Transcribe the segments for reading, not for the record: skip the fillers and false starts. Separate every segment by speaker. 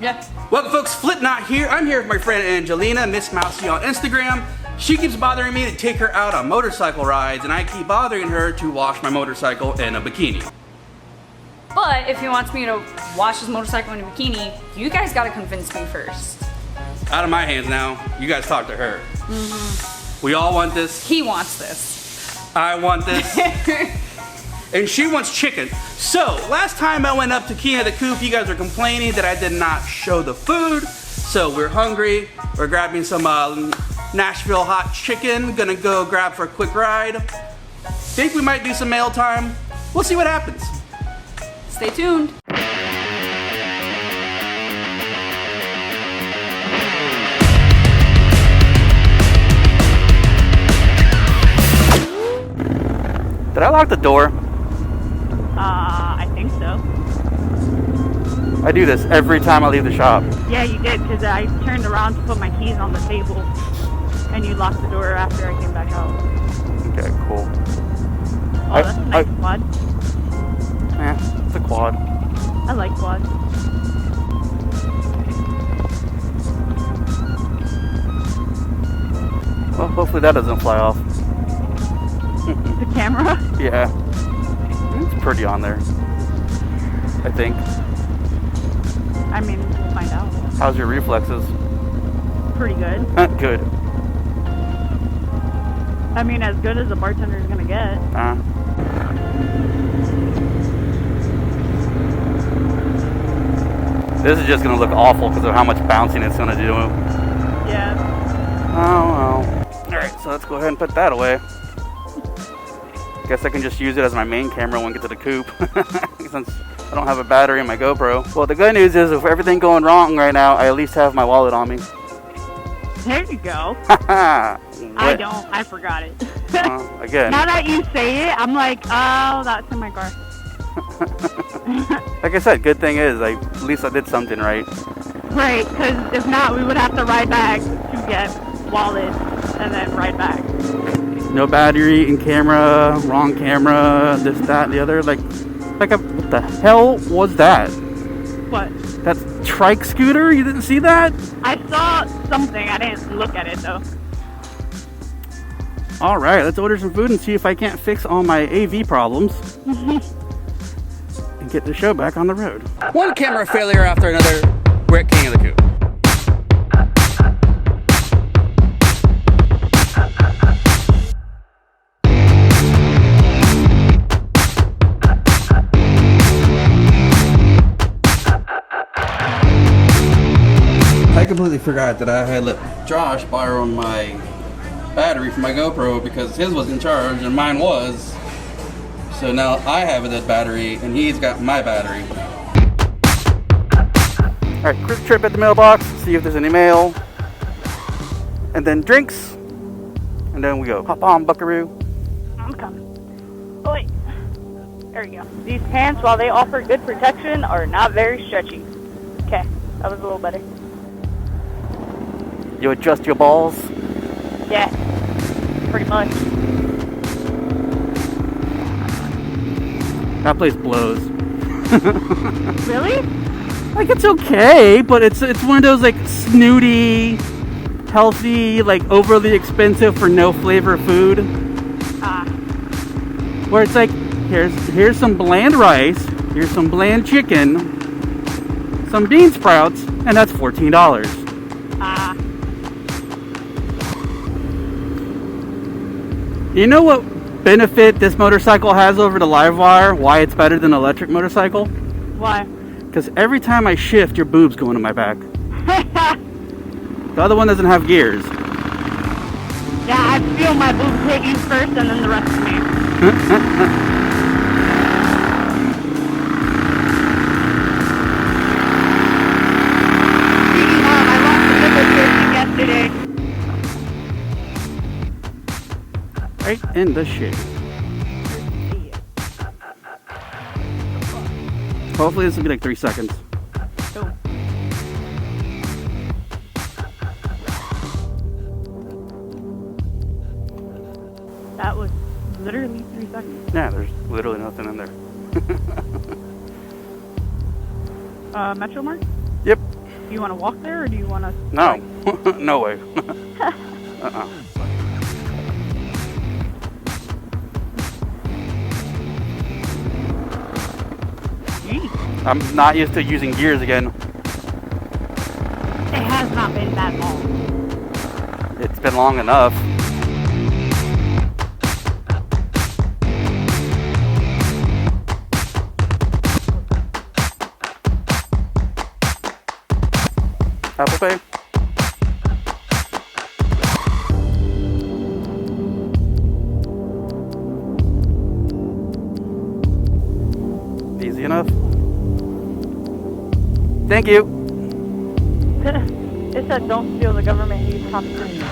Speaker 1: Yeah.
Speaker 2: Welcome folks, Flipknot here. I'm here with my friend Angelina, Miss Mousy on Instagram. She keeps bothering me to take her out on motorcycle rides, and I keep bothering her to wash my motorcycle in a bikini.
Speaker 1: But if he wants me to wash his motorcycle in a bikini, you guys gotta convince me first.
Speaker 2: Out of my hands now. You guys talk to her. Mm-hmm. We all want this.
Speaker 1: He wants this.
Speaker 2: I want this. And she wants chicken. So, last time I went up to King of the Coop, you guys were complaining that I did not show the food. So we're hungry. We're grabbing some Nashville hot chicken. Gonna go grab for a quick ride. Think we might do some mail time. We'll see what happens.
Speaker 1: Stay tuned.
Speaker 2: Did I lock the door?
Speaker 3: I think so.
Speaker 2: I do this every time I leave the shop.
Speaker 3: Yeah, you did, because I turned around to put my keys on the table, and you locked the door after I came back out.
Speaker 2: Okay, cool.
Speaker 3: Oh, that's a nice quad.
Speaker 2: Yeah, it's a quad.
Speaker 3: I like quads.
Speaker 2: Well, hopefully that doesn't fly off.
Speaker 3: The camera?
Speaker 2: Yeah. It's pretty on there, I think.
Speaker 3: I mean, we'll find out.
Speaker 2: How's your reflexes?
Speaker 3: Pretty good.
Speaker 2: Good.
Speaker 3: I mean, as good as a bartender is gonna get.
Speaker 2: This is just gonna look awful because of how much bouncing it's gonna do.
Speaker 3: Yeah.
Speaker 2: Oh well. Alright, so let's go ahead and put that away. Guess I can just use it as my main camera when I get to the coop. Since I don't have a battery in my GoPro. Well, the good news is if everything going wrong right now, I at least have my wallet on me.
Speaker 3: There you go. I don't. I forgot it.
Speaker 2: Again.
Speaker 3: Now that you say it, I'm like, oh, that's in my car.
Speaker 2: Like I said, good thing is, at least I did something right.
Speaker 3: Right, because if not, we would have to ride back to get wallet and then ride back.
Speaker 2: No battery in camera, wrong camera, this, that, and the other. What the hell was that?
Speaker 3: What?
Speaker 2: That trike scooter? You didn't see that?
Speaker 3: I saw something. I didn't look at it though.
Speaker 2: All right, let's order some food and see if I can't fix all my AV problems and get the show back on the road. One camera failure after another. We're at King of the Coop. I completely forgot that I had let Josh borrow my battery for my GoPro because his was in charge and mine was. So now I have a dead battery and he's got my battery. Alright, quick trip at the mailbox, see if there's any mail. And then drinks. And then we go. Hop on, buckaroo.
Speaker 3: I'm coming. Oh wait. There you go. These pants, while they offer good protection, are not very stretchy. Okay, that was a little better.
Speaker 2: You adjust your balls?
Speaker 3: Yeah, pretty much.
Speaker 2: That place blows.
Speaker 3: Really?
Speaker 2: Like, it's okay, but it's one of those, like, snooty, healthy, like, overly expensive for no flavor food. Where it's like, here's some bland rice, here's some bland chicken, some bean sprouts, and that's $14. You know what benefit this motorcycle has over the Livewire? Why it's better than an electric motorcycle?
Speaker 3: Why?
Speaker 2: Because every time I shift, your boobs go into my back. The other one doesn't have gears.
Speaker 3: Yeah, I feel my boobs hit you first and then the rest of me. Speaking of, I lost the nipple piercing yesterday.
Speaker 2: Right in the shade. Hopefully this will be like 3 seconds.
Speaker 3: Cool. That was literally 3 seconds.
Speaker 2: Yeah, there's literally nothing in there.
Speaker 3: Metro Mart?
Speaker 2: Yep.
Speaker 3: Do you want to walk there, or do you want to?
Speaker 2: No, no way. I'm not used to using gears again.
Speaker 3: It has not been that long.
Speaker 2: It's been long enough. Apple Pay. Easy enough. Thank you.
Speaker 3: It said don't steal, the government needs competition.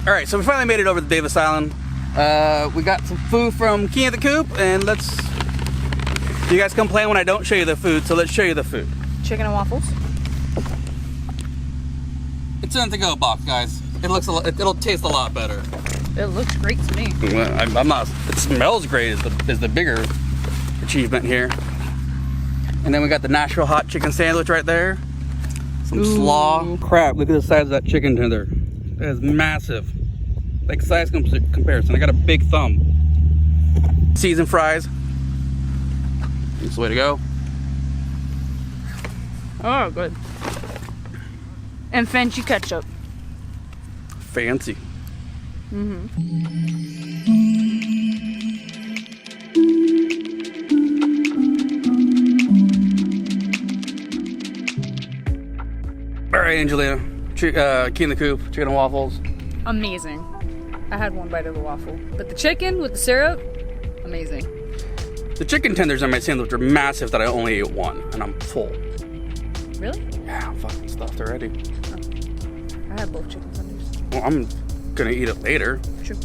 Speaker 2: All right, so we finally made it over to Davis Island. We got some food from King of the Coop, and you guys complain when I don't show you the food, so let's show you the food.
Speaker 1: Chicken and waffles.
Speaker 2: It's in the to-go box, guys. It'll taste a lot better.
Speaker 1: It looks great to me.
Speaker 2: Well, I'm not. It smells great. Is the bigger achievement here. And then we got the Nashville hot chicken sandwich right there. Some slaw. Crap! Look at the size of that chicken tender. It is massive. Like size comparison. I got a big thumb. Seasoned fries. That's the way to go.
Speaker 1: Oh, good. And Fancy ketchup.
Speaker 2: Fancy. All right, Angelina. Key in the Coop, chicken and waffles.
Speaker 1: Amazing. I had one bite of the waffle. But the chicken with the syrup, amazing.
Speaker 2: The chicken tenders on my sandwich are massive that I only ate one, and I'm full.
Speaker 1: Really?
Speaker 2: Yeah, I'm fucking stuffed already.
Speaker 1: I had both chicken tenders.
Speaker 2: Well, I'm gonna eat it later.
Speaker 1: True.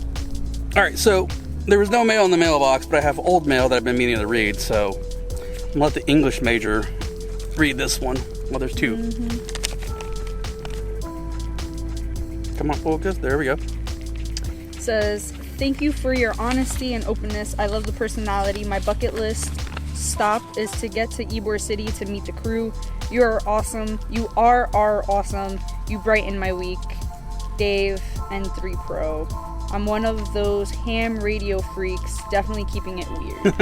Speaker 2: All right, so there was no mail in the mailbox, but I have old mail that I've been meaning to read, so I'm gonna let the English major read this one. Well, there's two. Come on, focus. There we go.
Speaker 1: Says, thank you for your honesty and openness. I love the personality. My bucket list stop is to get to Ybor City to meet the crew. You are awesome. You are awesome. You brighten my week. Dave and 3 Pro. I'm one of those ham radio freaks, definitely keeping it weird.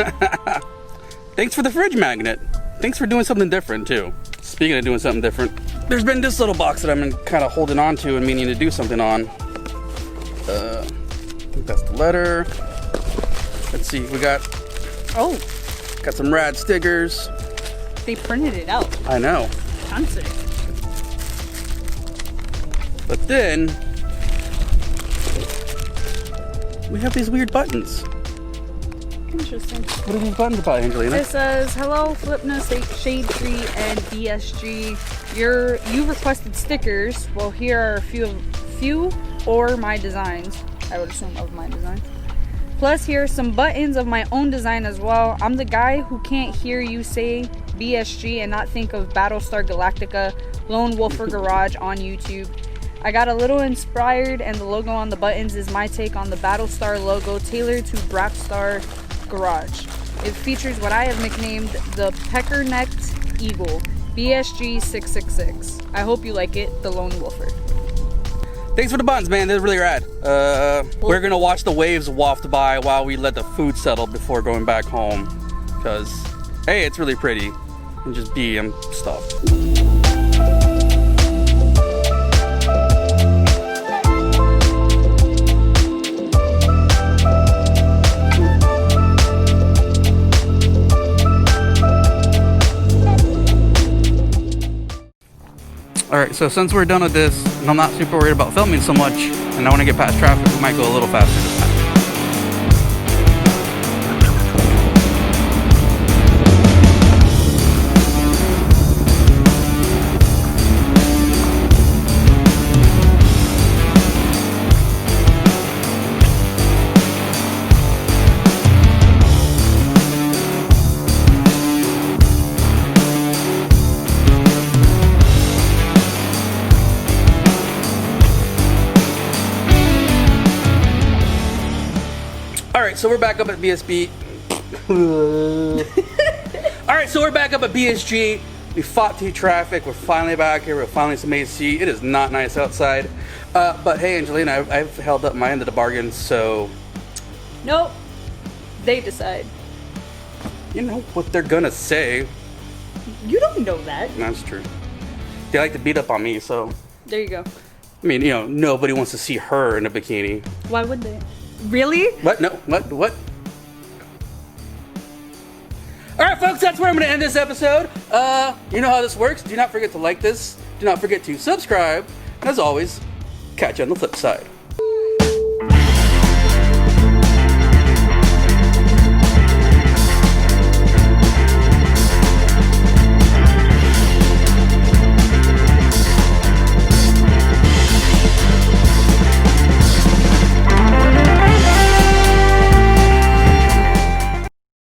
Speaker 2: Thanks for the fridge magnet. Thanks for doing something different, too. Speaking of doing something different, there's been this little box that I've been kind of holding on to and meaning to do something on. I think that's the letter. Let's see, we got some rad stickers.
Speaker 1: They printed it out.
Speaker 2: I know.
Speaker 1: Fancy.
Speaker 2: But then we have these weird buttons.
Speaker 1: Interesting.
Speaker 2: What are these buttons about, Angelina?
Speaker 1: It says, hello, Flipna, Shade Tree, and BSG. You requested stickers. Well, here are a few or my designs. I would assume of my designs. Plus, here are some buttons of my own design as well. I'm the guy who can't hear you say BSG and not think of Battlestar Galactica, Lone Wolfer Garage on YouTube. I got a little inspired, and the logo on the buttons is my take on the Battlestar logo tailored to Brap Star Garage. It features what I have nicknamed the pecker-necked eagle, BSG 666. I hope you like it, the Lone Wolfer.
Speaker 2: Thanks for the buttons, man. They're really rad. We're gonna watch the waves waft by while we let the food settle before going back home. Because A, it's really pretty, and just B, I'm stuffed. Alright, so since we're done with this, and I'm not super worried about filming so much, and I want to get past traffic, we might go a little faster this time. Alright, so we're back up at BSB. Alright, so we're back up at BSG. We fought through traffic. We're finally back here. We're finally some AC. It is not nice outside. But hey, Angelina, I've held up my end of the bargain, so...
Speaker 1: Nope. They decide.
Speaker 2: You know what they're gonna say.
Speaker 1: You don't know that.
Speaker 2: That's true. They like to beat up on me, so...
Speaker 1: There you go.
Speaker 2: I mean, you know, nobody wants to see her in a bikini.
Speaker 1: Why would they? Really?
Speaker 2: What? No. What? Alright, folks, that's where I'm going to end this episode. You know how this works. Do not forget to like this. Do not forget to subscribe. And as always, catch you on the flip side.